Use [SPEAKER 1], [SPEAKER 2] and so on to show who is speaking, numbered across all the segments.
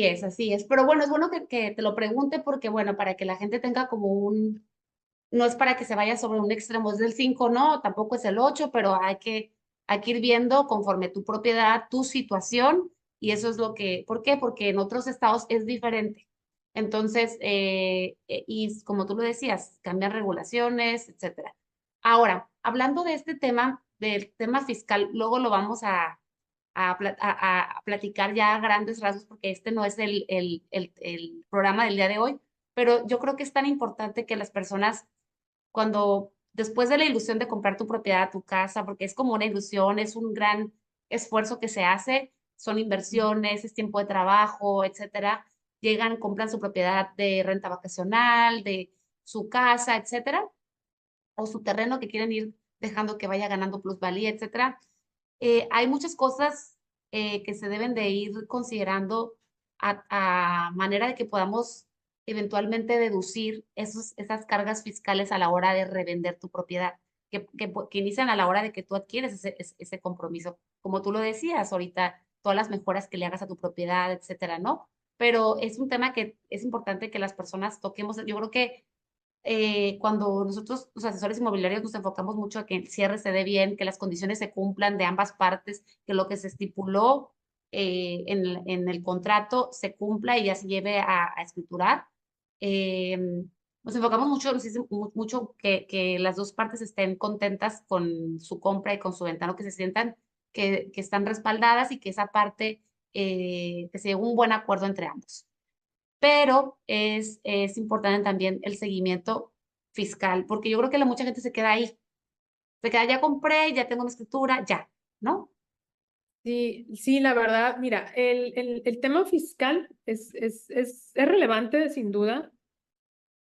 [SPEAKER 1] así es. Pero bueno, es bueno que te lo pregunte porque, bueno, para que la gente tenga como no es para que se vaya sobre un extremo, es del 5 no, tampoco es el 8 pero hay que ir viendo conforme tu propiedad, tu situación, y eso es lo que, ¿por qué? Porque en otros estados es diferente. Entonces, y como tú lo decías, cambian regulaciones, etcétera. Ahora, hablando de este tema, del tema fiscal, luego lo vamos a platicar ya a grandes rasgos, porque este no es el programa del día de hoy, pero yo creo que es tan importante que las personas, cuando después de la ilusión de comprar tu propiedad, tu casa, porque es como una ilusión, es un gran esfuerzo que se hace, son inversiones, es tiempo de trabajo, etcétera, llegan, compran su propiedad de renta vacacional, de su casa, etcétera, o su terreno que quieren ir dejando que vaya ganando plusvalía, etcétera. Hay muchas cosas que se deben de ir considerando a manera de que podamos eventualmente deducir esas cargas fiscales a la hora de revender tu propiedad, que inician a la hora de que tú adquieres ese compromiso. Como tú lo decías ahorita, todas las mejoras que le hagas a tu propiedad, etcétera, ¿no? Pero es un tema que es importante que las personas toquemos. Yo creo que cuando nosotros, los asesores inmobiliarios, nos enfocamos mucho a que el cierre se dé bien, que las condiciones se cumplan de ambas partes, que lo que se estipuló en el contrato se cumpla y ya se lleve a escriturar. Eh, Nos enfocamos mucho que las dos partes estén contentas con su compra y con su venta, ¿no? Que se sientan que están respaldadas y que esa parte, que se llegue a un buen acuerdo entre ambos, pero es importante también el seguimiento fiscal, porque yo creo que mucha gente se queda ahí, se queda, ya compré, ya tengo mi escritura, ya, ¿no?
[SPEAKER 2] Sí, sí, la verdad, mira, el tema fiscal es relevante sin duda,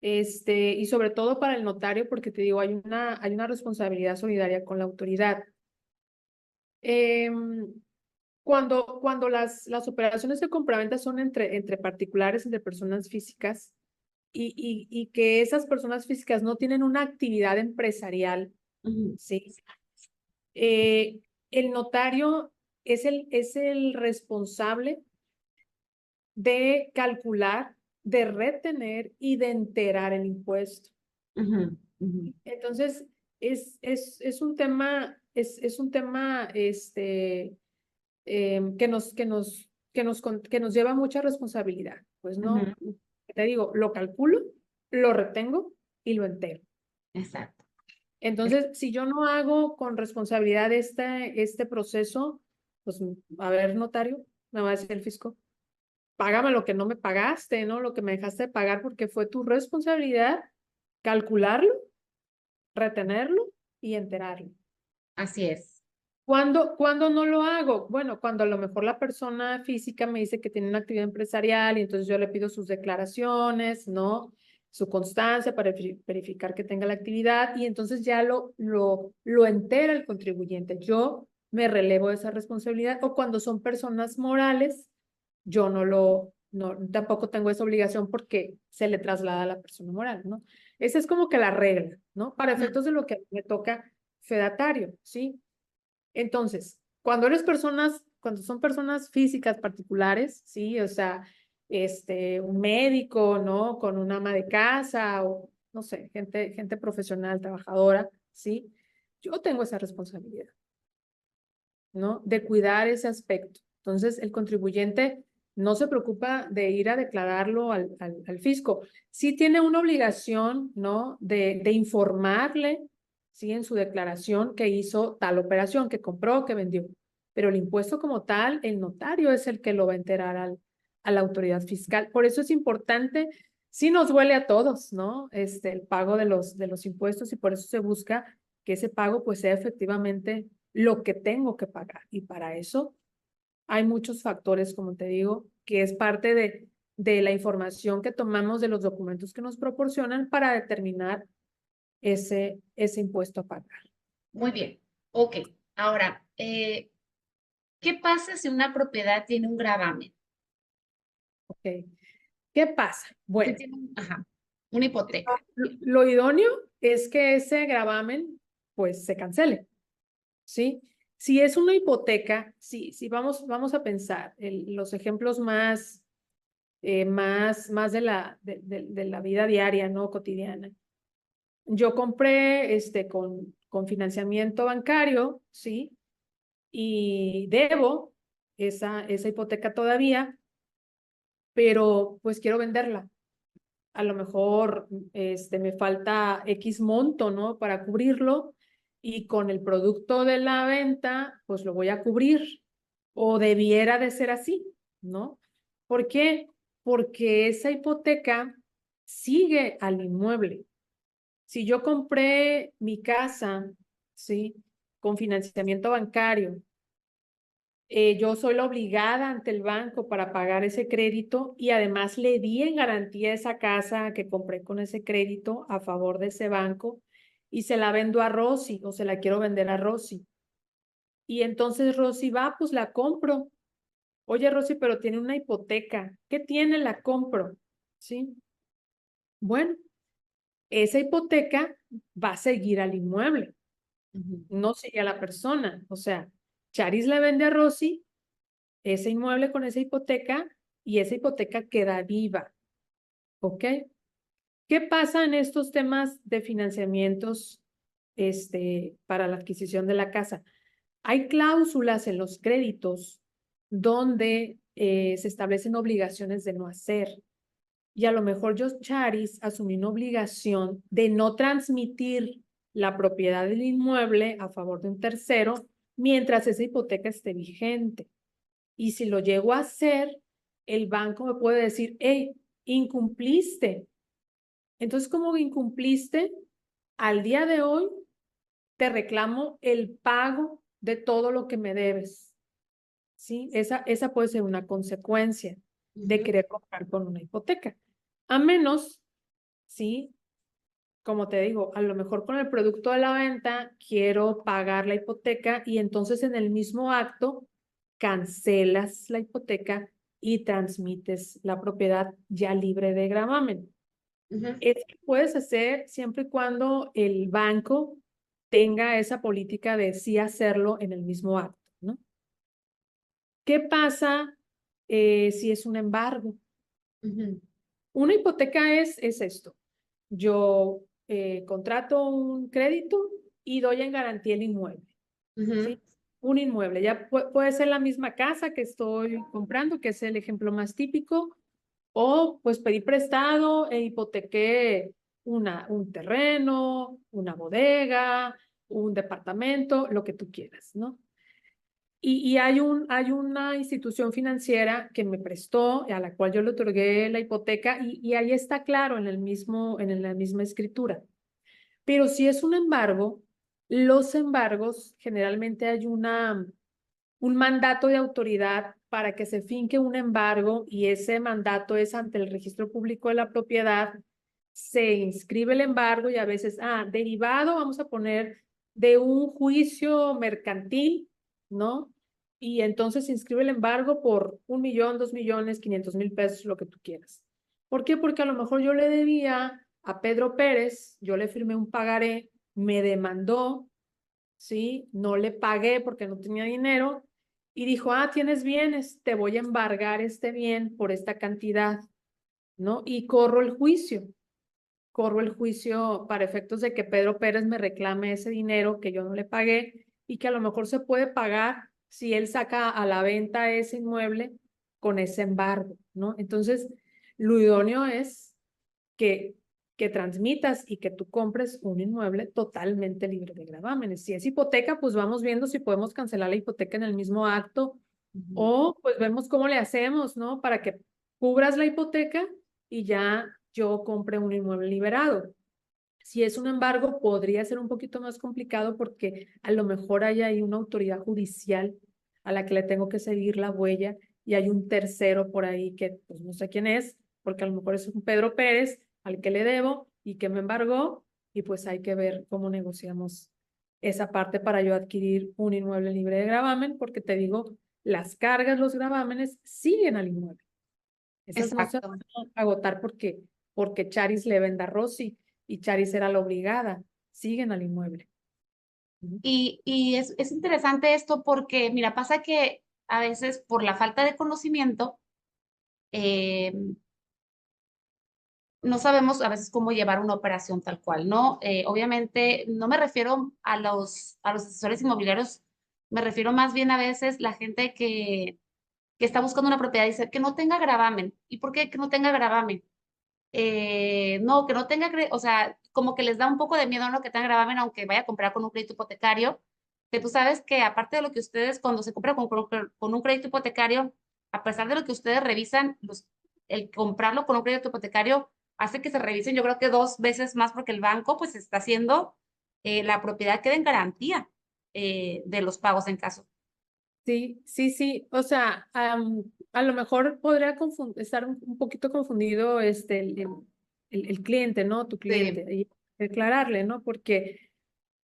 [SPEAKER 2] y sobre todo para el notario, porque te digo, hay una responsabilidad solidaria con la autoridad. Em, cuando las operaciones de compraventa son entre particulares, entre personas físicas, y que esas personas físicas no tienen una actividad empresarial,
[SPEAKER 1] Ujú.
[SPEAKER 2] ¿sí? Eh, el notario es el responsable de calcular, de retener y de enterar el impuesto.
[SPEAKER 1] Ujú, ujú.
[SPEAKER 2] Entonces, es un tema, es un tema que nos lleva mucha responsabilidad. Pues no,
[SPEAKER 1] Ujú.
[SPEAKER 2] te digo, lo calculo, lo retengo y lo entero.
[SPEAKER 1] Exacto. Es-
[SPEAKER 2] Entonces, si yo no hago con responsabilidad este proceso, pues, a ver, notario, me va a decir el fisco, págame lo que no me pagaste, ¿no? Lo que me dejaste de pagar porque fue tu responsabilidad calcularlo, retenerlo y enterarlo.
[SPEAKER 1] Así es.
[SPEAKER 2] ¿Cuándo no lo hago? Bueno, cuando a lo mejor la persona física me dice que tiene una actividad empresarial y entonces yo le pido sus declaraciones, ¿no? Su constancia para verificar que tenga la actividad y entonces ya lo entera el contribuyente. Yo me relevo de esa responsabilidad o cuando son personas morales, yo no, tampoco tengo esa obligación porque se le traslada a la persona moral, ¿no? Esa es como que la regla, ¿no? Para
[SPEAKER 1] Ujú.
[SPEAKER 2] efectos de lo que me toca fedatario, ¿sí? Entonces, cuando son personas físicas particulares, sí, o sea, un médico, ¿no? Con una ama de casa o, no sé, gente profesional, trabajadora, sí, yo tengo esa responsabilidad, ¿no? De cuidar ese aspecto. Entonces, el contribuyente no se preocupa de ir a declararlo al fisco. Sí tiene una obligación, ¿no? De informarle, ¿sí? En su declaración que hizo tal operación, que compró, que vendió. Pero el impuesto como tal, el notario es el que lo va a enterar a la autoridad fiscal. Por eso es importante, sí nos duele a todos, ¿no? El pago de los impuestos y por eso se busca que ese pago pues sea efectivamente lo que tengo que pagar. Y para eso hay muchos factores, como te digo, que es parte de la información que tomamos de los documentos que nos proporcionan para determinar ese impuesto a pagar.
[SPEAKER 1] Muy bien. Ok. Ahora, ¿qué pasa si una propiedad tiene un gravamen?
[SPEAKER 2] ¿Ok? ¿Qué pasa?
[SPEAKER 1] Si
[SPEAKER 2] Bueno,
[SPEAKER 1] tiene ajá, una hipoteca.
[SPEAKER 2] lo idóneo es que ese gravamen pues se cancele, ¿sí? Si es una hipoteca, sí, sí, vamos a pensar los ejemplos más de la vida diaria, ¿no? Cotidiana. Yo compré con financiamiento bancario, ¿sí? Y debo esa hipoteca todavía, pero pues quiero venderla. A lo mejor me falta X monto, ¿no? Para cubrirlo y con el producto de la venta, pues lo voy a cubrir. O debiera de ser así, ¿no? ¿Por qué? Porque esa hipoteca sigue al inmueble. Si yo compré mi casa, ¿sí? Con financiamiento bancario, yo soy la obligada ante el banco para pagar ese crédito y además le di en garantía esa casa que compré con ese crédito a favor de ese banco y se la vendo a Rosy o se la quiero vender a Rosy. Y entonces Rosy va, pues la compro. Oye, Rosy, pero tiene una hipoteca. ¿Qué tiene? La compro. ¿Sí? Bueno, esa hipoteca va a seguir al inmueble, no sigue a la persona. O sea, Charis le vende a Rosy ese inmueble con esa hipoteca y esa hipoteca queda viva. ¿Ok? ¿Qué pasa en estos temas de financiamientos para la adquisición de la casa? Hay cláusulas en los créditos donde se establecen obligaciones de no hacer. Y a lo mejor yo, Charis, asumí una obligación de no transmitir la propiedad del inmueble a favor de un tercero mientras esa hipoteca esté vigente. Y si lo llego a hacer, el banco me puede decir, hey, incumpliste. Entonces, como incumpliste, al día de hoy te reclamo el pago de todo lo que me debes. ¿Sí? Esa puede ser una consecuencia de querer comprar con una hipoteca. A menos, ¿sí? Como te digo, a lo mejor con el producto de la venta quiero pagar la hipoteca y entonces en el mismo acto cancelas la hipoteca y transmites la propiedad ya libre de gravamen. Esto lo puedes hacer siempre y cuando el banco tenga esa política de sí hacerlo en el mismo acto, ¿no? ¿Qué pasa si es un embargo? Una hipoteca es esto. Yo contrato un crédito y doy en garantía el inmueble, ¿sí? Un inmueble. Ya puede ser la misma casa que estoy comprando, que es el ejemplo más típico, o pues pedí prestado e hipotequé un terreno, una bodega, un departamento, lo que tú quieras, ¿no? Y hay una institución financiera que me prestó, a la cual yo le otorgué la hipoteca, y ahí está claro en la misma escritura. Pero si es un embargo, los embargos generalmente hay un mandato de autoridad para que se finque un embargo y ese mandato es ante el registro público de la propiedad. Se inscribe el embargo y a veces, derivado, vamos a poner, de un juicio mercantil, ¿no? Y entonces se inscribe el embargo por 1 millón, 2 millones, 500,000 pesos, lo que tú quieras. ¿Por qué? Porque a lo mejor yo le debía a Pedro Pérez, yo le firmé un pagaré, me demandó, ¿sí? No le pagué porque no tenía dinero y dijo, tienes bienes, te voy a embargar este bien por esta cantidad, ¿no? Y corro el juicio para efectos de que Pedro Pérez me reclame ese dinero que yo no le pagué y que a lo mejor se puede pagar si él saca a la venta ese inmueble con ese embargo, ¿no? Entonces, lo idóneo es que, que transmitas y que tú compres un inmueble totalmente libre de gravámenes. Si es hipoteca, pues vamos viendo si podemos cancelar la hipoteca en el mismo acto o pues vemos cómo le hacemos, ¿no? Para que cubras la hipoteca y ya yo compre un inmueble liberado. Si es un embargo, podría ser un poquito más complicado porque a lo mejor hay ahí una autoridad judicial a la que le tengo que seguir la huella y hay un tercero por ahí que pues no sé quién es, porque a lo mejor es un Pedro Pérez al que le debo y que me embargó y pues hay que ver cómo negociamos esa parte para yo adquirir un inmueble libre de gravamen, porque te digo, las cargas, los gravámenes siguen al inmueble. Esas no se
[SPEAKER 1] Exacto.
[SPEAKER 2] van a agotar porque Charis le venda a Rosy y Charis era la obligada. Siguen al inmueble.
[SPEAKER 1] Y es interesante esto porque, mira, pasa que a veces por la falta de conocimiento, eh, no sabemos a veces cómo llevar una operación tal cual, ¿no? Obviamente, no me refiero a los asesores inmobiliarios, me refiero más bien a veces la gente que está buscando una propiedad y dice que no tenga gravamen. ¿Y por qué que no tenga gravamen? No, que no tenga, o sea, como que les da un poco de miedo, ¿no? Que tenga gravamen, aunque vaya a comprar con un crédito hipotecario, que tú sabes que aparte de lo que ustedes, cuando se compra con un crédito hipotecario, a pesar de lo que ustedes revisan, el comprarlo con un crédito hipotecario hace que se revisen, yo creo que 2 veces más porque el banco pues está haciendo la propiedad quede en garantía de los pagos en caso.
[SPEAKER 2] Sí, sí, sí. O sea, a lo mejor podría estar un poquito confundido el cliente, ¿no? Tu
[SPEAKER 1] Sí,
[SPEAKER 2] cliente. Y aclararle, ¿no? Porque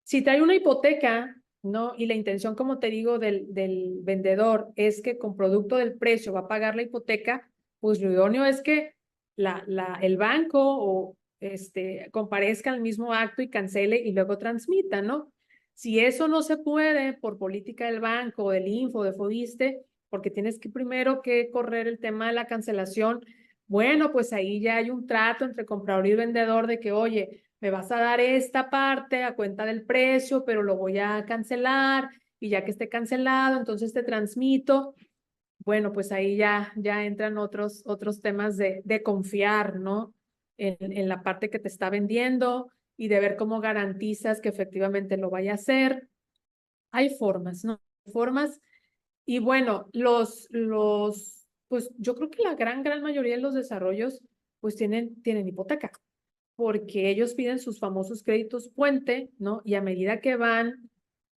[SPEAKER 2] si trae una hipoteca, ¿no? Y la intención, como te digo, del vendedor es que con producto del precio va a pagar la hipoteca, pues lo idóneo es que el banco o comparezca al mismo acto y cancele y luego transmita, ¿no? Si eso no se puede por política del banco, del Info, de Fobiste, porque tienes que primero que correr el tema de la cancelación, bueno, pues ahí ya hay un trato entre comprador y vendedor de que, oye, me vas a dar esta parte a cuenta del precio, pero lo voy a cancelar y ya que esté cancelado, entonces te transmito. Bueno, pues ahí ya entran otros temas de confiar, ¿no? En la parte que te está vendiendo y de ver cómo garantizas que efectivamente lo vaya a hacer. Hay formas, ¿no? Formas. Y bueno, pues yo creo que la gran mayoría de los desarrollos pues tienen hipoteca porque ellos piden sus famosos créditos puente, ¿no? Y a medida que van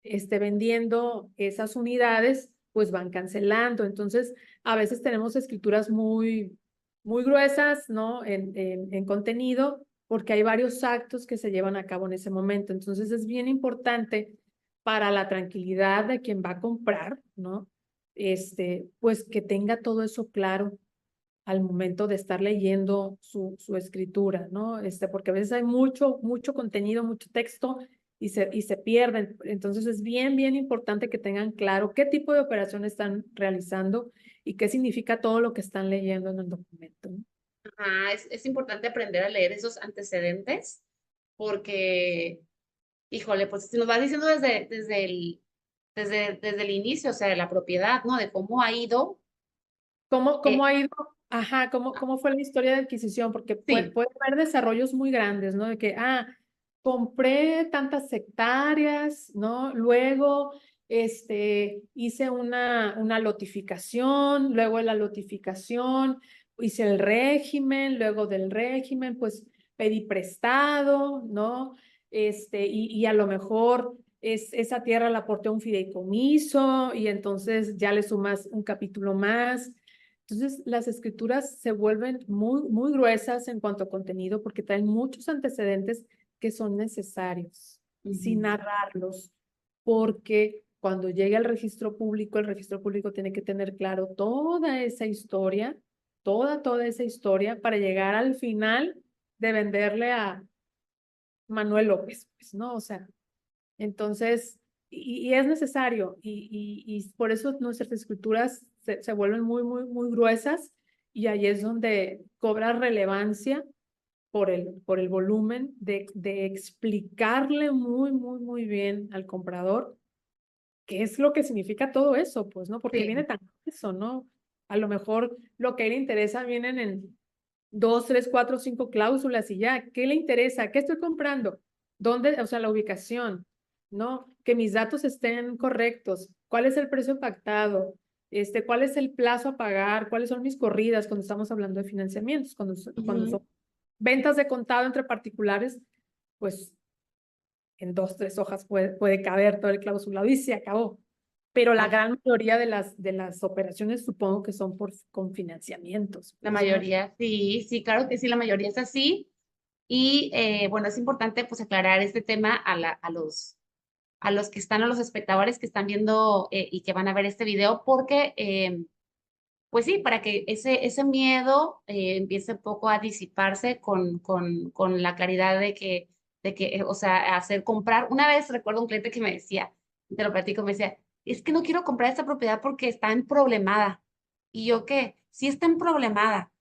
[SPEAKER 2] vendiendo esas unidades, pues van cancelando. Entonces, a veces tenemos escrituras muy gruesas, ¿no? En contenido, porque hay varios actos que se llevan a cabo en ese momento. Entonces, es bien importante para la tranquilidad de quien va a comprar, ¿no? Pues que tenga todo eso claro al momento de estar leyendo su escritura, ¿no? Porque a veces hay mucho contenido, mucho texto y se pierden. Entonces es bien importante que tengan claro qué tipo de operación están realizando y qué significa todo lo que están leyendo en el documento, ¿no?
[SPEAKER 1] ajá, es importante aprender a leer esos antecedentes porque, híjole, pues si nos vas diciendo desde el inicio, o sea, de la propiedad, ¿no? De cómo ha ido.
[SPEAKER 2] ¿Cómo
[SPEAKER 1] eh,
[SPEAKER 2] ha ido? Ajá, ¿cómo fue la historia de adquisición? Porque
[SPEAKER 1] sí,
[SPEAKER 2] puede haber desarrollos muy grandes, ¿no? De que, compré tantas hectáreas, ¿no? Luego, hice una lotificación, luego de la lotificación hice el régimen, luego del régimen, pues pedí prestado, ¿no? Y a lo mejor esa tierra la aporté a un fideicomiso y entonces ya le sumas un capítulo más. Entonces, las escrituras se vuelven muy gruesas en cuanto a contenido porque traen muchos antecedentes que son necesarios, sin
[SPEAKER 1] ujú.
[SPEAKER 2] narrarlos, porque cuando llegue al registro público, el registro público tiene que tener claro toda esa historia, toda esa historia para llegar al final de venderle a Manuel López, pues, ¿no? O sea, entonces, y es necesario, y por eso nuestras escrituras se vuelven muy gruesas, y ahí es donde cobra relevancia por el volumen de explicarle muy bien al comprador qué es lo que significa todo eso, pues, ¿no? Porque viene
[SPEAKER 1] Sí,
[SPEAKER 2] tan eso, ¿no? A lo mejor lo que a él le interesa vienen en 2, 3, 4, 5 cláusulas y ya. ¿Qué le interesa? ¿Qué estoy comprando? ¿Dónde? O sea, la ubicación, ¿no? Que mis datos estén correctos. ¿Cuál es el precio pactado? ¿Cuál es el plazo a pagar? ¿Cuáles son mis corridas cuando estamos hablando de financiamientos? Cuando
[SPEAKER 1] ujú.
[SPEAKER 2] son ventas de contado entre particulares, pues en 2, 3 hojas puede caber todo el clausulado y se acabó. Pero la
[SPEAKER 1] Ah,
[SPEAKER 2] gran mayoría de las operaciones supongo que son con financiamientos,
[SPEAKER 1] la
[SPEAKER 2] pues, ¿no?
[SPEAKER 1] mayoría, sí, sí, claro que sí, la mayoría es así. Y bueno, es importante pues aclarar este tema a los que están, a los espectadores que están viendo y que van a ver este video, porque pues sí, para que ese miedo empiece un poco a disiparse con la claridad o sea, hacer comprar. Una vez recuerdo un cliente que me decía, te lo platico, me decía, es que no quiero comprar esta propiedad porque está en problemada. ¿Y yo qué? sí está en problemada.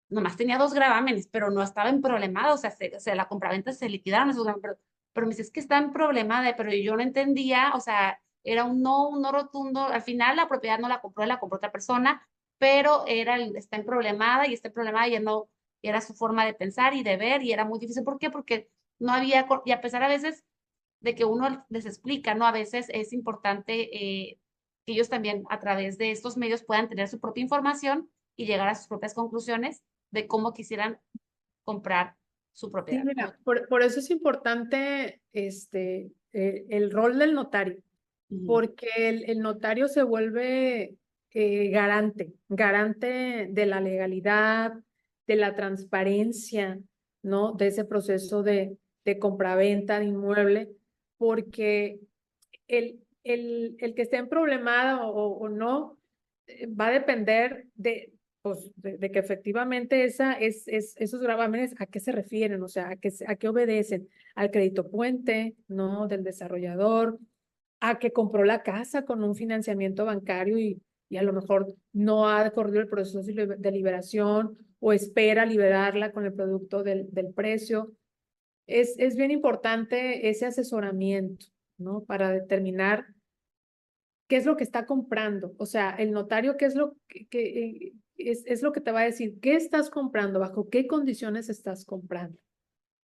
[SPEAKER 1] Nomás tenía 2 gravámenes, pero no estaba en problemada, o sea, la compraventa se liquidaron esos gravámenes, pero me dice, es que está en problemada, pero yo no entendía, o sea, era un no rotundo. Al final la propiedad no la compró, la compró otra persona, pero está en problemada y está en problemada, ya no, y era su forma de pensar y de ver, y era muy difícil. ¿Por qué? Porque no había, y a pesar a veces de que uno les explica, ¿no? A veces es importante que ellos también a través de estos medios puedan tener su propia información y llegar a sus propias conclusiones de cómo quisieran comprar su
[SPEAKER 2] Sí,
[SPEAKER 1] propiedad.
[SPEAKER 2] mira, por eso es importante el rol del notario,
[SPEAKER 1] Ujú,
[SPEAKER 2] porque el notario se vuelve garante de la legalidad, de la transparencia, ¿no? De ese proceso de compraventa de inmueble, porque el que esté en problemada o no va a depender pues, de que efectivamente esos gravámenes, ¿a qué se refieren? O sea, ¿a qué obedecen? Al crédito puente, ¿no? Del desarrollador, a que compró la casa con un financiamiento bancario y a lo mejor no ha corrido el proceso de liberación o espera liberarla con el producto del precio. Es bien importante ese asesoramiento, ¿no? Para determinar qué es lo que está comprando. O sea, el notario, qué es lo es lo que te va a decir, qué estás comprando, bajo qué condiciones estás comprando,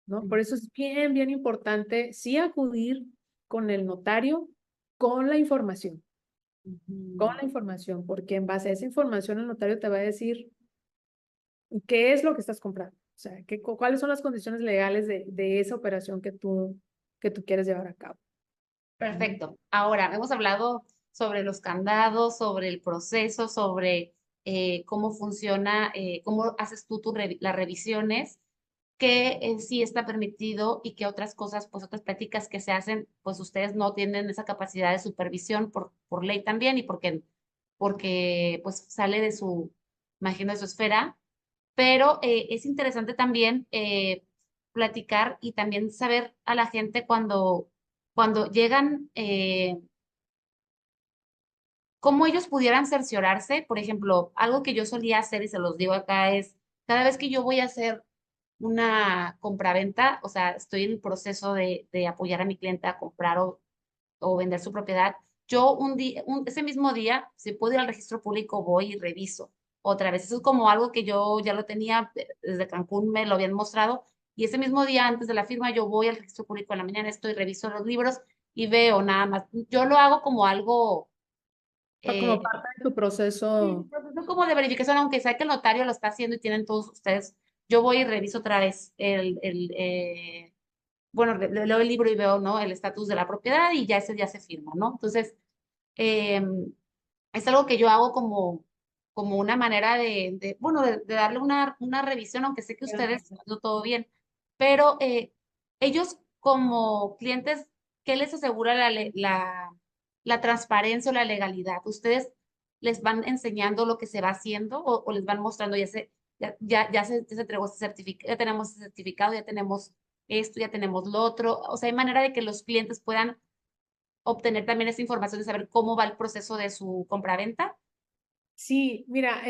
[SPEAKER 2] ¿no? Por eso es bien importante sí acudir con el notario con
[SPEAKER 1] ujú.
[SPEAKER 2] la información, porque en base a esa información el notario te va a decir qué es lo que estás comprando. O sea, cuáles son las condiciones legales de esa operación que tú quieres llevar a cabo.
[SPEAKER 1] Perfecto. Ahora, hemos hablado sobre los candados, sobre el proceso, sobre cómo funciona, cómo haces tú las revisiones, qué sí está permitido y qué otras cosas, pues otras prácticas que se hacen, pues ustedes no tienen esa capacidad de supervisión por ley también y porque pues sale de su, imagino, de su esfera, pero es interesante también platicar y también saber a la gente cuando llegan, cómo ellos pudieran cerciorarse. Por ejemplo, algo que yo solía hacer y se los digo acá es, cada vez que yo voy a hacer una compraventa, o sea, estoy en el proceso de apoyar a mi cliente a comprar o vender su propiedad, yo ese mismo día, si puedo ir al registro público, voy y reviso otra vez. Eso es como algo que yo ya lo tenía desde Cancún, me lo habían mostrado, y ese mismo día antes de la firma, yo voy al registro público en la mañana, estoy, reviso los libros y veo nada más. Yo lo hago como algo,
[SPEAKER 2] Como
[SPEAKER 1] eh,
[SPEAKER 2] parte de tu
[SPEAKER 1] sí,
[SPEAKER 2] proceso.
[SPEAKER 1] proceso como de verificación, aunque sea que el notario lo está haciendo y tienen todos ustedes. Yo voy y reviso otra vez bueno, leo el libro y veo, ¿no? El estatus de la propiedad y ya ese día se firma, ¿no? Entonces, eh, es algo que yo hago como una manera bueno, de darle una revisión, aunque sé que ustedes están haciendo todo bien, pero ellos como clientes, ¿qué les asegura la transparencia o la legalidad? ¿Ustedes les van enseñando lo que se va haciendo o les van mostrando, ya se entregó ese certificado, ya tenemos ese certificado, ya tenemos esto, ya tenemos lo otro? O sea, hay manera de que los clientes puedan obtener también esa información de saber cómo va el proceso de su compraventa.
[SPEAKER 2] Sí, mira,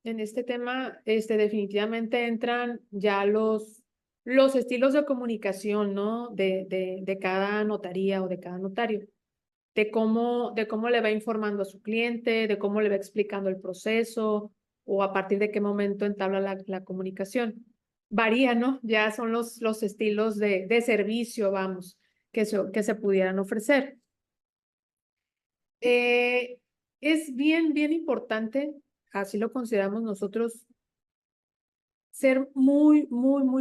[SPEAKER 2] definitivamente entran ya los estilos de comunicación, ¿no? De cada notaría o de cada notario, de cómo le va informando a su cliente, de cómo le va explicando el proceso o a partir de qué momento entabla la comunicación. Varía, ¿no? Ya son los estilos de servicio, vamos, que se pudieran ofrecer. Eh, es bien importante, así lo consideramos nosotros, ser muy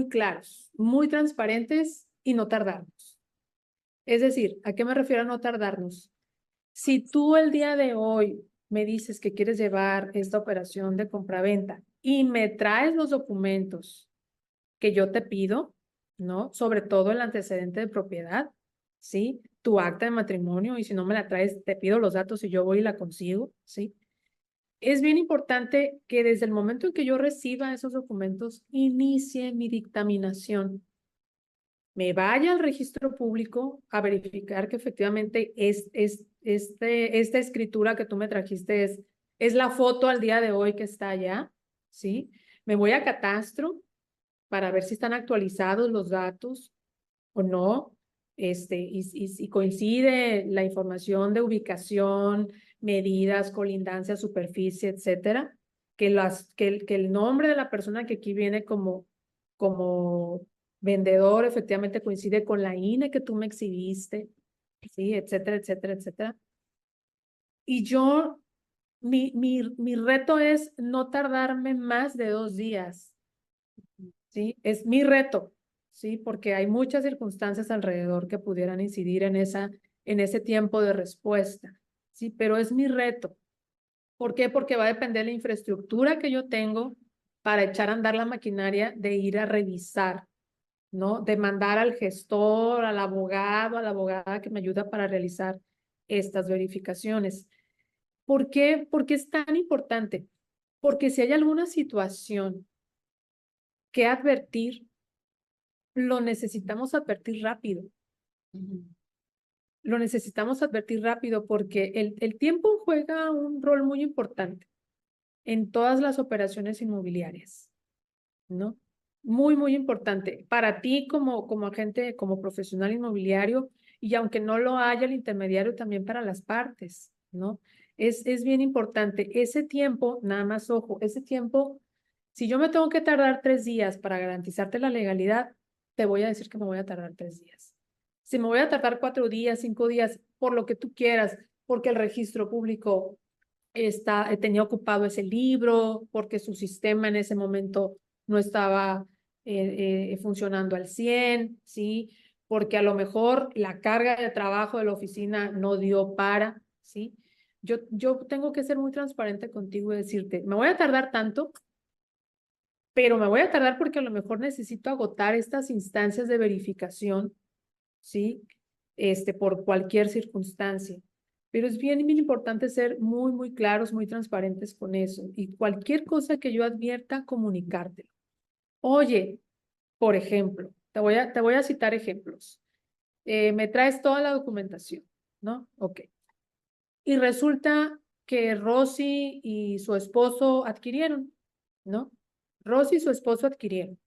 [SPEAKER 2] claros, muy transparentes y no tardarnos. Es decir, ¿a qué me refiero a no tardarnos? Si tú el día de hoy me dices que quieres llevar esta operación de compraventa y me traes los documentos que yo te pido, ¿no? Sobre todo el antecedente de propiedad, ¿sí? Tu acta de matrimonio, y si no me la traes, te pido los datos y yo voy y la consigo, ¿sí? Es bien importante que desde el momento en que yo reciba esos documentos, inicie mi dictaminación. Me vaya al registro público a verificar que efectivamente esta escritura que tú me trajiste es la foto al día de hoy que está allá, ¿sí? Me voy a Catastro para ver si están actualizados los datos o no, y coincide la información de ubicación, medidas, colindancia, superficie, etcétera, que el nombre de la persona que aquí viene como vendedor efectivamente coincide con la INE que tú me exhibiste, sí, etcétera, etcétera, etcétera. Y mi reto es no tardarme más de 2 días, ¿sí? Es mi reto, ¿sí? Porque hay muchas circunstancias alrededor que pudieran incidir en ese tiempo de respuesta, ¿sí? Pero es mi reto. ¿Por qué? Porque va a depender de la infraestructura que yo tengo para echar a andar la maquinaria de ir a revisar, ¿no? De mandar al gestor, al abogado, a la abogada que me ayuda para realizar estas verificaciones. ¿Por qué? Porque es tan importante. Porque si hay alguna situación que advertir, lo necesitamos advertir rápido. Lo necesitamos advertir rápido porque el tiempo juega un rol muy importante en todas las operaciones inmobiliarias, ¿no? Muy, muy importante para ti como agente, como profesional inmobiliario, y aunque no lo haya el intermediario, también para las partes, ¿no? Es bien importante. Ese tiempo, nada más ojo, ese tiempo, si yo me tengo que tardar 3 días para garantizarte la legalidad, te voy a decir que me voy a tardar 3 días. Si me voy a tardar 4 días, 5 días, por lo que tú quieras, porque el registro público tenía ocupado ese libro, porque su sistema en ese momento no estaba funcionando al 100, ¿sí? Porque a lo mejor la carga de trabajo de la oficina no dio para, ¿sí? Yo tengo que ser muy transparente contigo y decirte, me voy a tardar tanto, pero me voy a tardar porque a lo mejor necesito agotar estas instancias de verificación, ¿sí? Por cualquier circunstancia. Pero es bien, bien importante ser muy, muy claros, muy transparentes con eso. Y cualquier cosa que yo advierta, comunicártelo. Oye, por ejemplo, te voy a citar ejemplos. Me traes toda la documentación, ¿no? Ok. Y resulta que Rosy y su esposo adquirieron, ¿no? Rosy y su esposo adquirieron,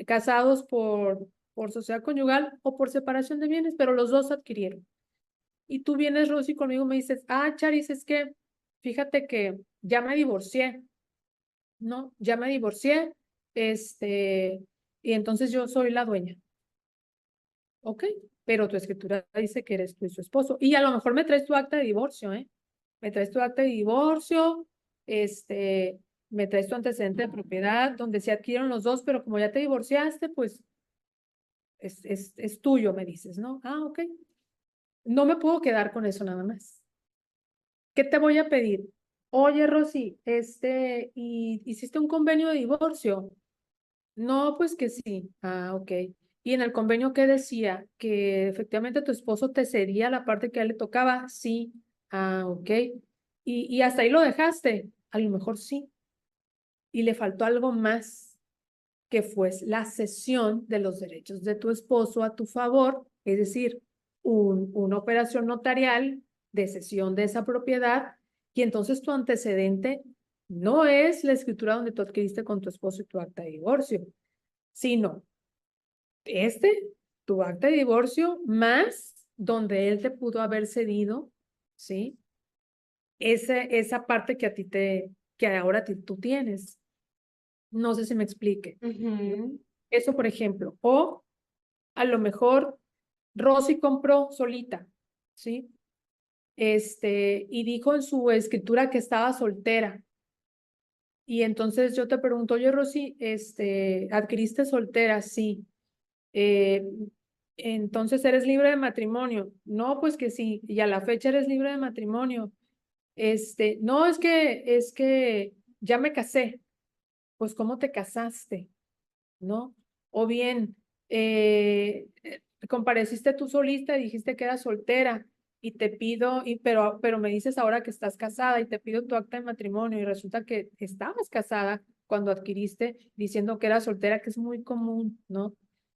[SPEAKER 2] casados por sociedad conyugal o por separación de bienes, pero los dos adquirieron. Y tú vienes, Rosy, conmigo y me dices, Charis, es que fíjate que ya me divorcié, ¿no? Ya me divorcié, y entonces yo soy la dueña. Ok, pero tu escritura dice que eres tú y su esposo. Y a lo mejor me traes tu acta de divorcio, ¿eh? Me traes tu acta de divorcio, me traes tu antecedente de propiedad, donde se adquirieron los dos, pero como ya te divorciaste, pues es tuyo, me dices, ¿no? Ok. No me puedo quedar con eso nada más. ¿Qué te voy a pedir? Oye, Rosy, ¿y hiciste un convenio de divorcio? No, pues que sí. Ok. ¿Y en el convenio qué decía? Que efectivamente tu esposo te cedía la parte que a él le tocaba. Sí. Ok. Y hasta ahí lo dejaste. A lo mejor sí. Y le faltó algo más, que fue la cesión de los derechos de tu esposo a tu favor, es decir, una operación notarial de cesión de esa propiedad, y entonces tu antecedente no es la escritura donde tú adquiriste con tu esposo y tu acta de divorcio, sino tu acta de divorcio más donde él te pudo haber cedido, ¿sí? Esa parte que que ahora tú tienes. No sé si me explique. Eso, por ejemplo. O a lo mejor Rosy compró solita, ¿sí? Y dijo en su escritura que estaba soltera. Y entonces yo te pregunto, oye, Rosy, ¿adquiriste soltera? Sí. Eh, entonces, ¿eres libre de matrimonio? No, pues que sí. Y a la fecha eres libre de matrimonio. No, es que ya me casé. Pues, ¿cómo te casaste? ¿No? O bien, compareciste tú solista y dijiste que eras soltera y te pido, pero me dices ahora que estás casada y te pido tu acta de matrimonio y resulta que estabas casada cuando adquiriste diciendo que eras soltera, que es muy común, ¿no?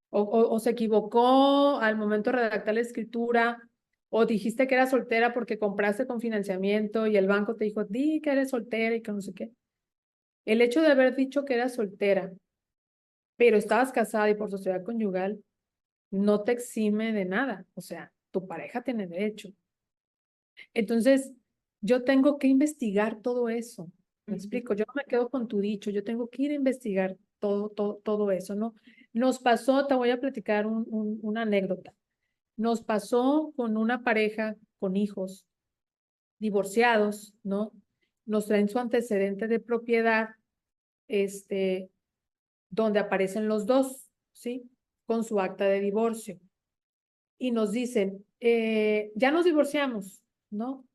[SPEAKER 2] O se equivocó al momento de redactar la escritura, O dijiste que eras soltera porque compraste con financiamiento y el banco te dijo, di que eres soltera y que no sé qué. El hecho de haber dicho que eras soltera, pero estabas casada y por sociedad conyugal, no te exime de nada. O sea, tu pareja tiene derecho. Entonces, yo tengo que investigar todo eso. Me explico, yo no me quedo con tu dicho, yo tengo que ir a investigar todo eso, ¿no? Nos pasó, te voy a platicar una anécdota. Nos pasó con una pareja con hijos divorciados, ¿no? Nos traen su antecedente de propiedad, donde aparecen los dos, ¿sí? Con su acta de divorcio. Y nos dicen, ya nos divorciamos, ¿no?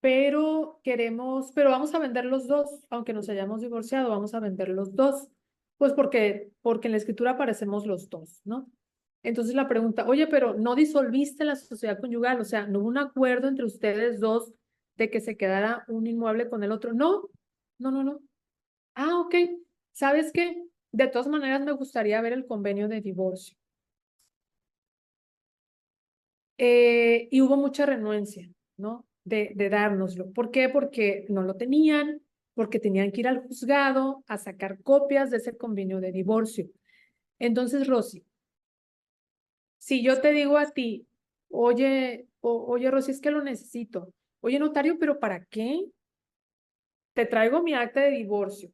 [SPEAKER 2] Pero vamos a vender los dos, aunque nos hayamos divorciado, vamos a vender los dos, pues porque en la escritura aparecemos los dos, ¿no? Entonces la pregunta, oye, pero no disolviste la sociedad conyugal, o sea, no hubo un acuerdo entre ustedes dos de que se quedara un inmueble con el otro. No, no, no, no. Ah, ok. ¿Sabes qué? De todas maneras me gustaría ver el convenio de divorcio. Y hubo mucha renuencia, ¿no? De dárnoslo. ¿Por qué? Porque no lo tenían, porque tenían que ir al juzgado a sacar copias de ese convenio de divorcio. Entonces, Rosy, si yo te digo a ti, oye, Rosy, es que lo necesito. Oye, notario, ¿pero para qué? Te traigo mi acta de divorcio.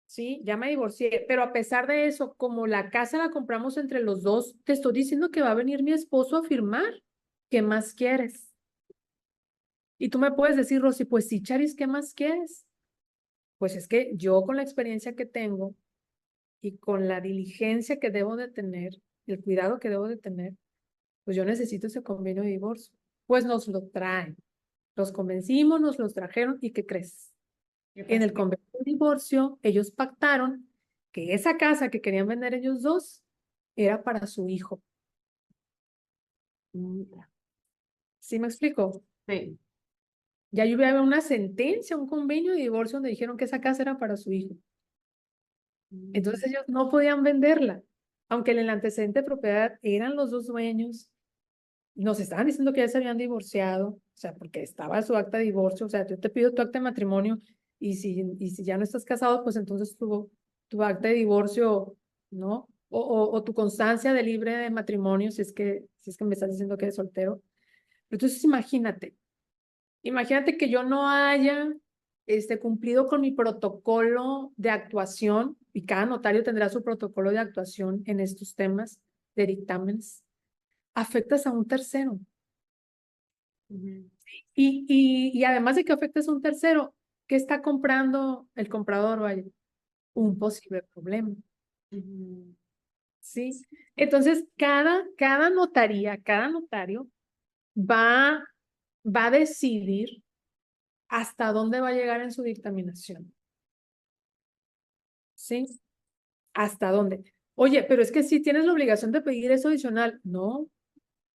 [SPEAKER 2] Sí, ya me divorcié, pero a pesar de eso, como la casa la compramos entre los dos, te estoy diciendo que va a venir mi esposo a firmar. ¿Qué más quieres? Y tú me puedes decir, Rosy, pues sí, Charis, ¿qué más quieres? Pues es que yo con la experiencia que tengo y con la diligencia que debo de tener, el cuidado que debo de tener, pues yo necesito ese convenio de divorcio. Pues nos lo traen. Los convencimos, nos los trajeron y ¿qué crees?
[SPEAKER 1] ¿Qué
[SPEAKER 2] En
[SPEAKER 1] pasó?
[SPEAKER 2] el convenio de divorcio, ellos pactaron que esa casa que querían vender ellos dos era para su hijo. ¿Sí me explico?
[SPEAKER 1] Sí.
[SPEAKER 2] Ya había una sentencia, un convenio de divorcio donde dijeron que esa casa era para su hijo. Entonces ellos no podían venderla, aunque en el antecedente de propiedad eran los dos dueños, nos estaban diciendo que ya se habían divorciado, o sea, porque estaba su acta de divorcio, o sea, yo te pido tu acta de matrimonio y si ya no estás casado, pues entonces tu acta de divorcio, ¿no? O tu constancia de libre de matrimonio, si es que me estás diciendo que eres soltero. Entonces imagínate que yo no haya cumplido con mi protocolo de actuación, y cada notario tendrá su protocolo de actuación en estos temas de dictámenes, afectas a un tercero.
[SPEAKER 1] Ujú,
[SPEAKER 2] Y además de que afectes a un tercero, ¿qué está comprando el comprador? Vaya, un posible problema,
[SPEAKER 1] ujú.
[SPEAKER 2] ¿sí? Entonces, cada notaría, cada notario va, va a decidir hasta dónde va a llegar en su dictaminación, ¿sí? ¿Hasta dónde? Oye, pero es que si tienes la obligación de pedir eso adicional. No,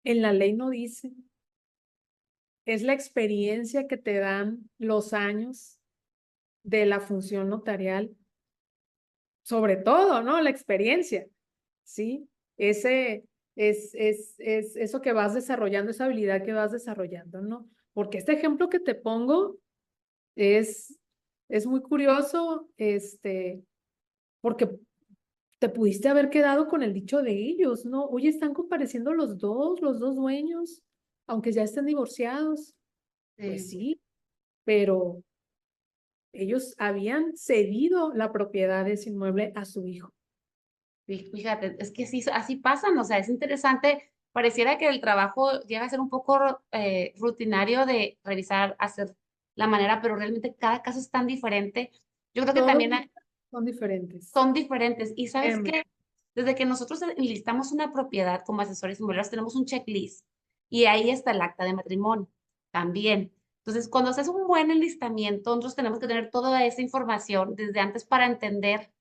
[SPEAKER 2] en la ley no dice. Es la experiencia que te dan los años de la función notarial, sobre todo, ¿no? La experiencia, ¿sí? Es eso que vas desarrollando, esa habilidad que vas desarrollando, ¿no? Porque este ejemplo que te pongo es, es muy curioso, porque te pudiste haber quedado con el dicho de ellos, ¿no? Oye, están compareciendo los dos dueños, aunque ya estén divorciados. Pues
[SPEAKER 1] Sí.
[SPEAKER 2] sí, pero ellos habían cedido la propiedad de ese inmueble a su hijo.
[SPEAKER 1] Fíjate, es que sí, así pasan, o sea, es interesante. Pareciera que el trabajo llega a ser un poco rutinario de revisar, hacer la manera, pero realmente cada caso es tan diferente. Yo creo que
[SPEAKER 2] Todos
[SPEAKER 1] también
[SPEAKER 2] son diferentes.
[SPEAKER 1] son diferentes. Y sabes
[SPEAKER 2] Em,
[SPEAKER 1] qué, desde que nosotros enlistamos una propiedad como asesores inmobiliarios, tenemos un checklist y ahí está el acta de matrimonio también. Entonces, cuando se hace un buen enlistamiento, nosotros tenemos que tener toda esa información desde antes para entender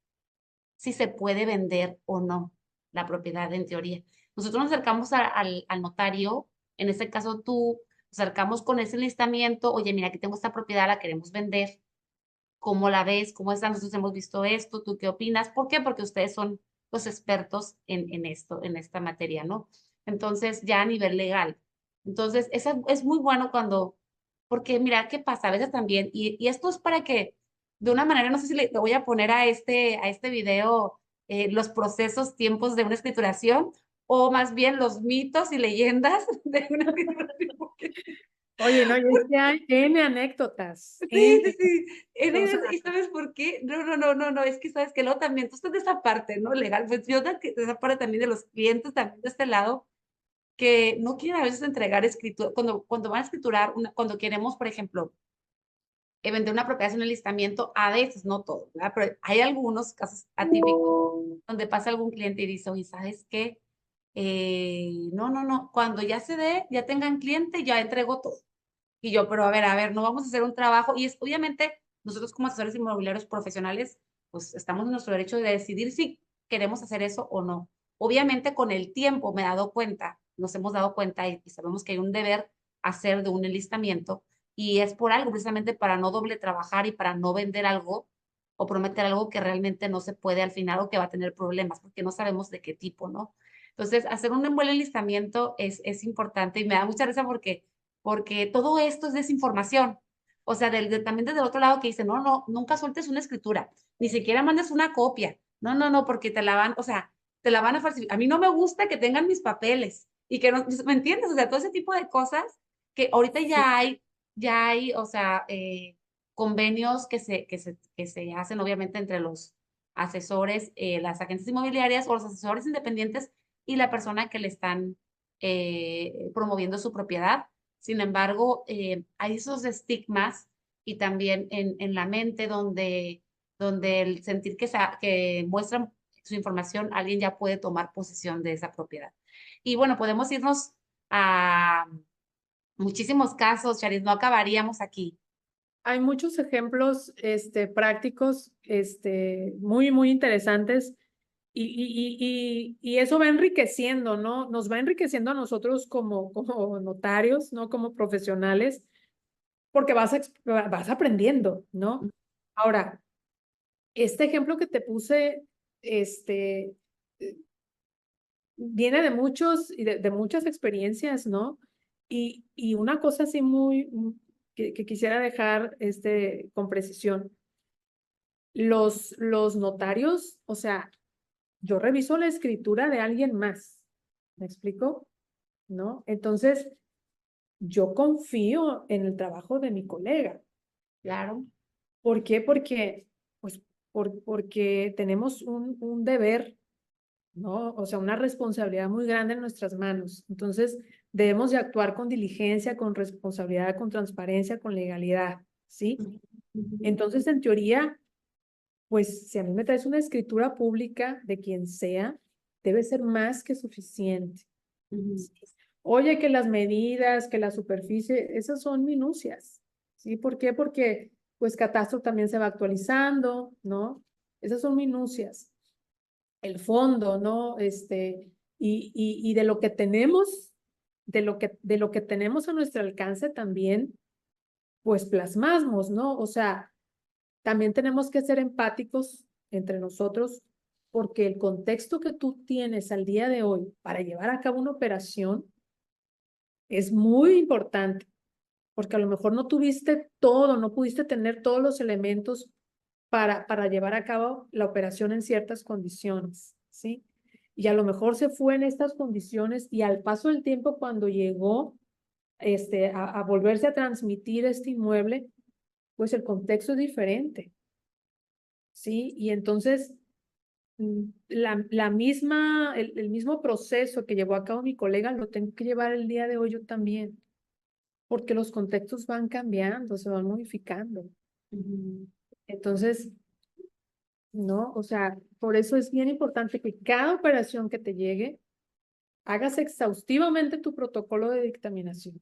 [SPEAKER 1] si se puede vender o no la propiedad en teoría. Nosotros nos acercamos al notario, en este caso tú, nos acercamos con ese listamiento, oye, mira, aquí tengo esta propiedad, la queremos vender, ¿cómo la ves? ¿Cómo está? Nosotros hemos visto esto, ¿tú qué opinas? ¿Por qué? Porque ustedes son los expertos en esto, en esta materia, ¿no? Entonces, ya a nivel legal. Entonces, es muy bueno cuando, porque mira, ¿qué pasa? A veces también, y esto es para que, de una manera, no sé si le voy a poner a este video los procesos, tiempos de una escrituración, o más bien los mitos y leyendas de una escrituración.
[SPEAKER 2] Oye, no, y es que hay N anécdotas,
[SPEAKER 1] Sí, sí,
[SPEAKER 2] N.
[SPEAKER 1] sí.
[SPEAKER 2] O sea,
[SPEAKER 1] ¿Y sabes por qué? No, es que sabes que luego también, tú estás de esa parte, ¿no? Legal, pues yo de esa parte también de los clientes, también de este lado, que no quieren a veces entregar escritura, cuando van a escriturar, cuando queremos, por ejemplo, vender una propiedad sin enlistamiento, a veces, no todo, ¿verdad? Pero hay algunos casos atípicos donde pasa algún cliente y dice, oye, ¿sabes qué? No, cuando ya se dé, ya tengan cliente, ya entrego todo. Y yo, pero a ver, no vamos a hacer un trabajo. Y es obviamente, nosotros como asesores inmobiliarios profesionales, pues estamos en nuestro derecho de decidir si queremos hacer eso o no. Obviamente, con el tiempo me he dado cuenta, nos hemos dado cuenta y sabemos que hay un deber hacer de un enlistamiento y es por algo, precisamente para no doble trabajar y para no vender algo o prometer algo que realmente no se puede al final o que va a tener problemas porque no sabemos de qué tipo, ¿no? Entonces, hacer un buen enlistamiento es importante y me da mucha risa porque todo esto es desinformación. O sea, también desde el otro lado que dice, no, nunca sueltes una escritura, ni siquiera mandes una copia. No, porque te la van, o sea, te la van a falsificar. A mí no me gusta que tengan mis papeles y que no, ¿me entiendes? O sea, todo ese tipo de cosas que ahorita
[SPEAKER 2] sí,
[SPEAKER 1] ya hay, o sea, convenios que se hacen obviamente entre los asesores, las agencias inmobiliarias o los asesores independientes y la persona que le están promoviendo su propiedad. Sin embargo, hay esos estigmas y también en la mente donde el sentir que muestran su información, alguien ya puede tomar posesión de esa propiedad. Y bueno, podemos irnos a muchísimos casos, Charis, no acabaríamos aquí.
[SPEAKER 2] hay muchos ejemplos prácticos muy, muy interesantes y eso va enriqueciendo, ¿no? Nos va enriqueciendo a nosotros como notarios, ¿no? Como profesionales, porque vas aprendiendo, ¿no? Ahora, este ejemplo que te puse, este, eh, viene de muchos y de muchas experiencias, ¿no? Y una cosa así que quisiera dejar con precisión. Los notarios, o sea, yo reviso la escritura de alguien más. ¿Me explico? ¿No? Entonces, yo confío en el trabajo de mi colega.
[SPEAKER 1] Claro.
[SPEAKER 2] ¿Por qué? Pues, porque tenemos un deber, ¿no? O sea, una responsabilidad muy grande en nuestras manos. Entonces, debemos de actuar con diligencia, con responsabilidad, con transparencia, con legalidad, ¿sí?
[SPEAKER 1] Ujú,
[SPEAKER 2] Entonces, en teoría, pues si a mí me traes una escritura pública de quien sea, debe ser más que suficiente.
[SPEAKER 1] ujú,
[SPEAKER 2] ¿Sí? Oye, que las medidas, que la superficie, esas son minucias. ¿Sí? ¿Por qué? Porque pues Catastro también se va actualizando, ¿no? Esas son minucias. El fondo, ¿no? Y de lo que tenemos, de lo que tenemos a nuestro alcance también, pues plasmamos, ¿no? O sea, también tenemos que ser empáticos entre nosotros porque el contexto que tú tienes al día de hoy para llevar a cabo una operación es muy importante, porque a lo mejor no tuviste todo, no pudiste tener todos los elementos para llevar a cabo la operación en ciertas condiciones, ¿sí? Y a lo mejor se fue en estas condiciones y al paso del tiempo cuando llegó a volverse a transmitir este inmueble, pues el contexto es diferente, ¿sí? Y entonces el mismo proceso que llevó a cabo mi colega lo tengo que llevar el día de hoy yo también, porque los contextos van cambiando, se van modificando.
[SPEAKER 1] ujú,
[SPEAKER 2] Entonces, ¿no? O sea, por eso es bien importante que cada operación que te llegue, hagas exhaustivamente tu protocolo de dictaminación,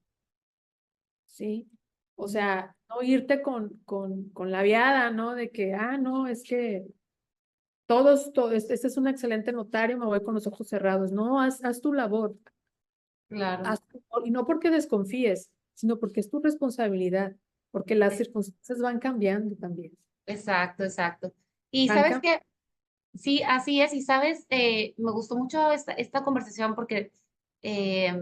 [SPEAKER 2] ¿sí? O
[SPEAKER 1] ujú.
[SPEAKER 2] sea, no irte con la viada, ¿no? De que, no, es que este es un excelente notario, me voy con los ojos cerrados. No, haz tu labor.
[SPEAKER 1] Claro.
[SPEAKER 2] Y no porque desconfíes, sino porque es tu responsabilidad, porque las circunstancias van cambiando también.
[SPEAKER 1] Exacto, exacto. Y
[SPEAKER 2] Van
[SPEAKER 1] sabes
[SPEAKER 2] cam-
[SPEAKER 1] que sí, así es. Y sabes, me gustó mucho esta conversación porque eh,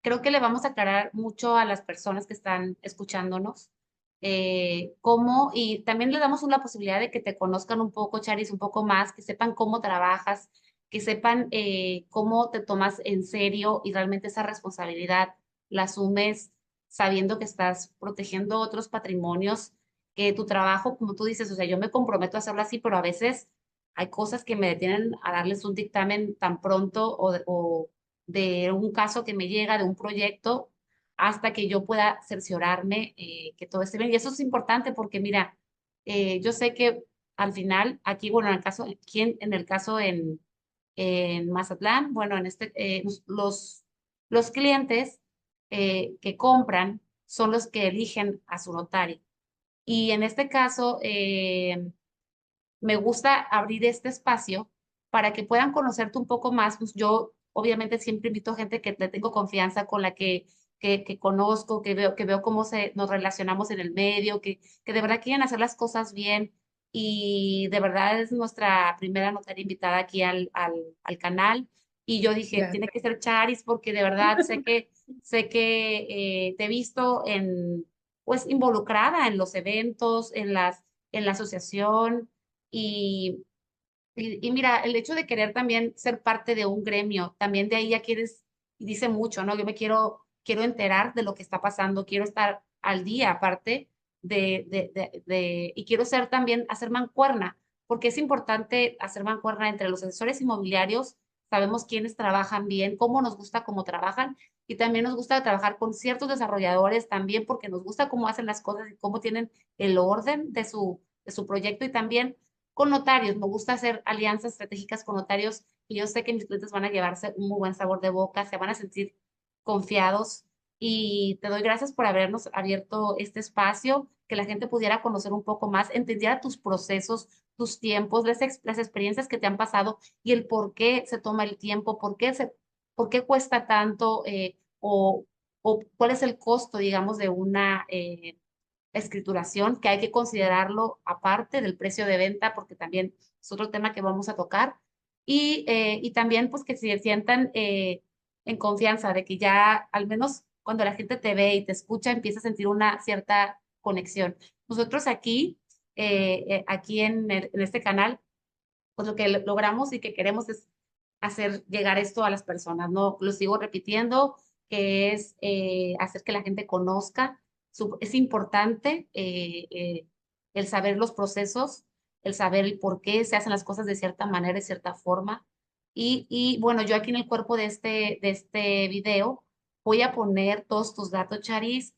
[SPEAKER 1] creo que le vamos a aclarar mucho a las personas que están escuchándonos cómo, y también le damos una posibilidad de que te conozcan un poco, Charis, un poco más, que sepan cómo trabajas, que sepan cómo te tomas en serio y realmente esa responsabilidad la asumes sabiendo que estás protegiendo otros patrimonios, que tu trabajo, como tú dices, o sea, yo me comprometo a hacerlo así, pero a veces hay cosas que me detienen a darles un dictamen tan pronto o de un caso que me llega, de un proyecto, hasta que yo pueda cerciorarme que todo esté bien. Y eso es importante porque, mira, yo sé que al final, aquí, bueno, en el caso, aquí en el caso en Mazatlán, bueno, en este, los clientes que compran son los que eligen a su notario. Y en este caso, me gusta abrir este espacio para que puedan conocerte un poco más. Pues yo obviamente siempre invito a gente que le tengo confianza, con la que conozco, que veo cómo nos relacionamos en el medio, que de verdad quieren hacer las cosas bien. Y de verdad es nuestra primera notaria invitada aquí al canal. Y yo dije, tiene
[SPEAKER 2] Gracias.
[SPEAKER 1] que ser Charis porque de verdad sé que te he visto pues involucrada en los eventos, en la asociación y, y mira, el hecho de querer también ser parte de un gremio, también de ahí ya quieres, y dice mucho, ¿no? Yo quiero enterar de lo que está pasando, quiero estar al día aparte y quiero ser también, hacer mancuerna, porque es importante hacer mancuerna entre los asesores inmobiliarios, sabemos quiénes trabajan bien, cómo nos gusta cómo trabajan, y también nos gusta trabajar con ciertos desarrolladores también, porque nos gusta cómo hacen las cosas y cómo tienen el orden de su proyecto, y también con notarios. Me gusta hacer alianzas estratégicas con notarios y yo sé que mis clientes van a llevarse un muy buen sabor de boca, se van a sentir confiados y te doy gracias por habernos abierto este espacio, que la gente pudiera conocer un poco más, entendiera tus procesos, tus tiempos, las experiencias que te han pasado y el por qué se toma el tiempo, por qué cuesta tanto o cuál es el costo, digamos, de una escrituración, que hay que considerarlo aparte del precio de venta, porque también es otro tema que vamos a tocar. Y también, pues, que se sientan en confianza de que ya, al menos cuando la gente te ve y te escucha, empieza a sentir una cierta conexión. Nosotros aquí en este canal, pues lo que logramos y que queremos es hacer llegar esto a las personas, ¿no? Lo sigo repitiendo, que es hacer que la gente conozca. Es importante el saber los procesos, el saber el por qué se hacen las cosas de cierta manera, de cierta forma. Y bueno, yo aquí en el cuerpo de este video voy a poner todos tus datos, Charis,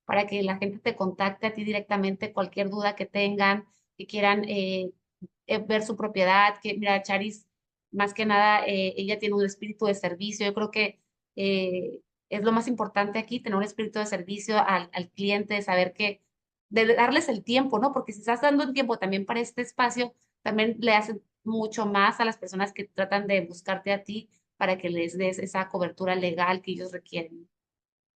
[SPEAKER 1] para que la gente te contacte a ti directamente, cualquier duda que tengan, que quieran ver su propiedad, que mira, Charis, más que nada, ella tiene un espíritu de servicio. Yo creo que es lo más importante aquí, tener un espíritu de servicio al cliente, saber que, de darles el tiempo, ¿no? Porque si estás dando el tiempo también para este espacio, también le hacen mucho más a las personas que tratan de buscarte a ti para que les des esa cobertura legal que ellos requieren.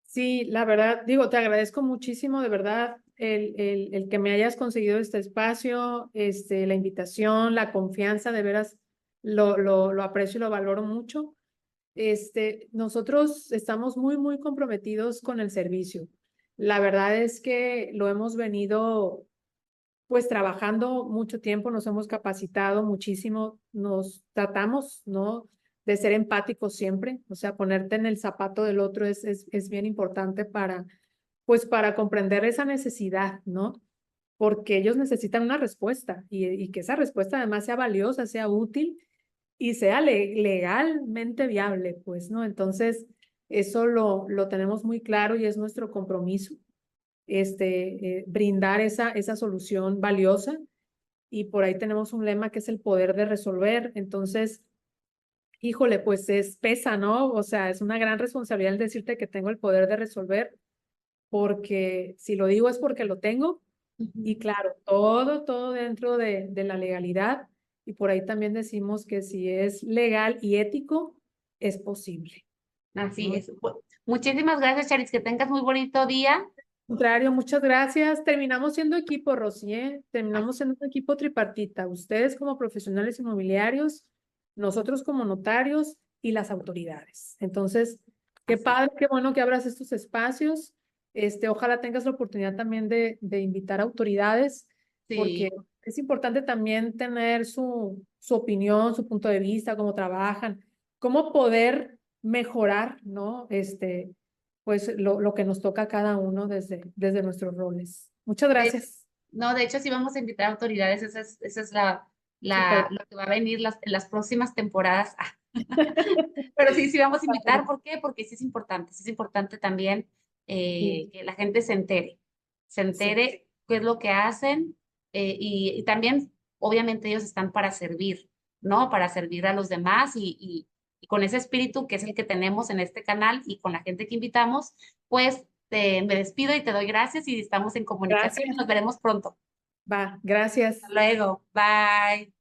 [SPEAKER 2] Sí, la verdad, digo, te agradezco muchísimo, de verdad, el que me hayas conseguido este espacio, la invitación, la confianza, de veras, lo aprecio y lo valoro mucho. Nosotros estamos muy, muy comprometidos con el servicio. La verdad es que lo hemos venido, pues, trabajando mucho tiempo, nos hemos capacitado muchísimo, nos tratamos, ¿no? De ser empáticos siempre, o sea, ponerte en el zapato del otro es bien importante para, pues, para comprender esa necesidad, ¿no? Porque ellos necesitan una respuesta y que esa respuesta además sea valiosa, sea útil y sea legalmente viable, pues, ¿no? Entonces, eso lo tenemos muy claro y es nuestro compromiso, brindar esa solución valiosa. Y por ahí tenemos un lema que es el poder de resolver. Entonces, híjole, pues pesa, ¿no? O sea, es una gran responsabilidad el decirte que tengo el poder de resolver, porque si lo digo es porque lo tengo. Y
[SPEAKER 1] Ujú.
[SPEAKER 2] claro, todo dentro de la legalidad. Y por ahí también decimos que si es legal y ético, es posible,
[SPEAKER 1] Así
[SPEAKER 2] ¿no?
[SPEAKER 1] es. Muchísimas gracias, Charis, que tengas muy bonito día.
[SPEAKER 2] Contrario, muchas gracias. Terminamos siendo equipo, Rosy, ¿eh?
[SPEAKER 1] Ah,
[SPEAKER 2] Terminamos siendo un equipo tripartita. Ustedes como profesionales inmobiliarios, nosotros como notarios y las autoridades. Entonces, Qué
[SPEAKER 1] Así es.
[SPEAKER 2] padre, qué bueno que abras estos espacios. Ojalá tengas la oportunidad también de invitar autoridades, porque
[SPEAKER 1] Sí.
[SPEAKER 2] es importante también tener su opinión, su punto de vista, cómo trabajan, cómo poder mejorar, ¿no? Pues lo que nos toca a cada uno desde nuestros roles. Muchas
[SPEAKER 1] De-
[SPEAKER 2] gracias.
[SPEAKER 1] no, de hecho, sí vamos a invitar autoridades, esa es
[SPEAKER 2] Súper.
[SPEAKER 1] lo que va a venir en las próximas temporadas. Pero sí, sí vamos a invitar.
[SPEAKER 2] Padre.
[SPEAKER 1] ¿Por qué? Porque sí es importante también
[SPEAKER 2] Sí,
[SPEAKER 1] que la gente se
[SPEAKER 2] sí,
[SPEAKER 1] entere qué es lo que hacen y también, obviamente, ellos están para servir, ¿no? Para servir a los demás y con ese espíritu que es el que tenemos en este canal y con la gente que invitamos, pues me despido y te doy gracias y estamos en comunicación y
[SPEAKER 2] gracias.
[SPEAKER 1] nos veremos pronto.
[SPEAKER 2] Va, gracias.
[SPEAKER 1] Hasta luego. Bye.